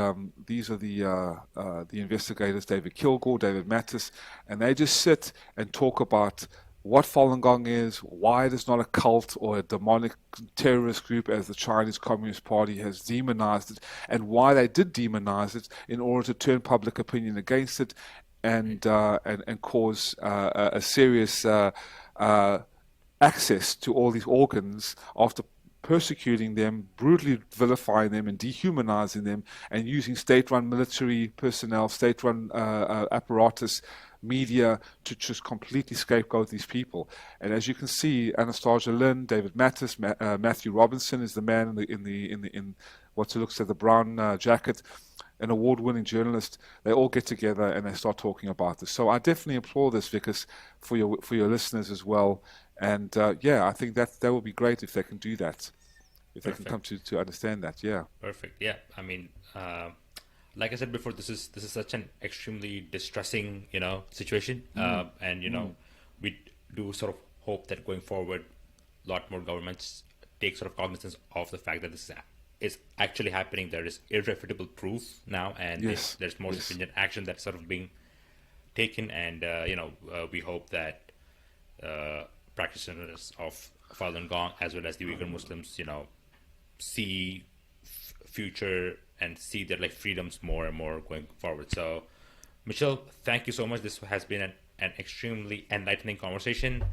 investigators, David Kilgore, David Mattis, and they just sit and talk about what Falun Gong is, why it is not a cult or a demonic terrorist group as the Chinese Communist Party has demonized it, and why they did demonize it in order to turn public opinion against it and cause a serious access to all these organs after persecuting them, brutally vilifying them and dehumanizing them, and using state-run military personnel, state-run apparatus, media to just completely scapegoat these people. And as you can see, Anastasia Lin, David Mattis, Matthew Robinson is the man in what looks like the brown jacket, an award-winning journalist. They all get together and they start talking about this. So I definitely implore this, Vickers, for your listeners as well. And I think that would be great if they can do that, if Perfect. They can come to understand that. Yeah. Perfect. Yeah. I mean, like I said before, this is such an extremely distressing, situation, and we do sort of hope that going forward, a lot more governments take sort of cognizance of the fact that this is is actually happening. There is irrefutable proof now, and Yes. there's more Yes. stringent action that's sort of being taken. And we hope that practitioners of Falun Gong as well as the Uyghur Muslims, see future and see their like freedoms more and more going forward. So, Michelle, thank you so much. This has been an extremely enlightening conversation.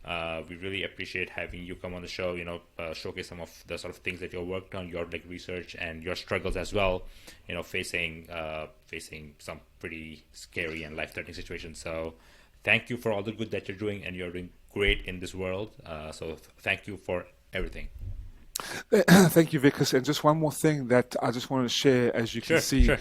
We really appreciate having you come on the show. Showcase some of the sort of things that you worked on, your like research and your struggles as well. Facing some pretty scary and life-threatening situations. So, thank you for all the good that you're doing, and you're doing great in this world. So, thank you for everything. Thank you, Vikas. And just one more thing that I just wanted to share. As you can Sure, see, sure.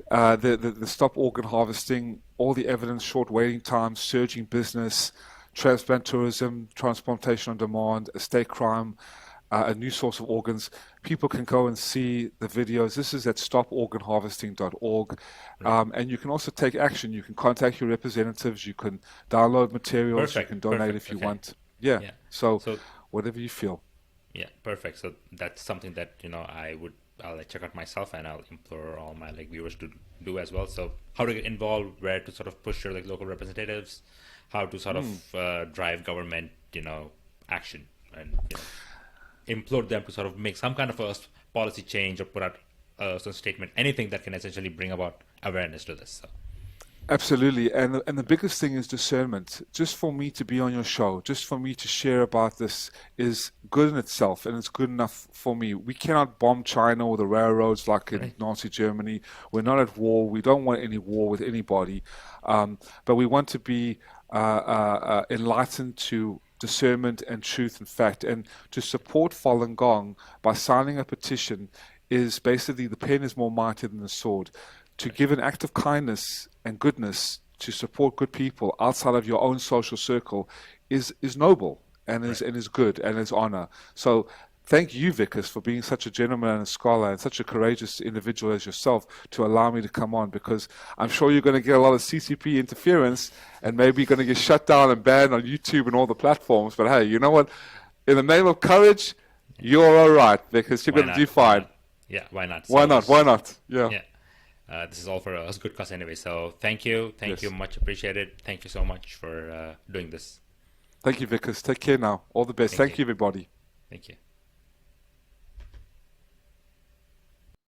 the stop organ harvesting, all the evidence, short waiting times, surging business, transplant tourism, transplantation on demand, estate crime, a new source of organs. People can go and see the videos. This is at stoporganharvesting.org. And you can also take action. You can contact your representatives. You can download materials. You can donate if you want. Yeah. Yeah. So So whatever you feel. yeah, perfect. So that's something that I'll like check out myself, and I'll implore all my like viewers to do as well. So how to get involved, where to sort of push your like local representatives, how to sort of drive government action, and implore them to sort of make some kind of a policy change or put out some statement, anything that can essentially bring about awareness to this. So. Absolutely. And the biggest thing is discernment. Just for me to be on your show, just for me to share about this is good in itself, and it's good enough for me. We cannot bomb China or the railroads like in Nazi Germany. We're not at war. We don't want any war with anybody. But we want to be enlightened to discernment and truth and fact. And to support Falun Gong by signing a petition is basically the pen is more mighty than the sword. To give an act of kindness and goodness to support good people outside of your own social circle is noble and is good and is honor. So thank you, Vikas, for being such a gentleman and a scholar and such a courageous individual as yourself to allow me to come on, because I'm sure you're going to get a lot of CCP interference and maybe you're going to get shut down and banned on YouTube and all the platforms. But hey, you know what? In the name of courage, you're all right, Vikas. You're going to do fine. Yeah, why not? Why not? Why not? Yeah. This is all for a good cause anyway. So thank you. Thank you. Much appreciated. Thank you so much for doing this. Thank you, Vikas. Take care now. All the best. Thank you, everybody. Thank you.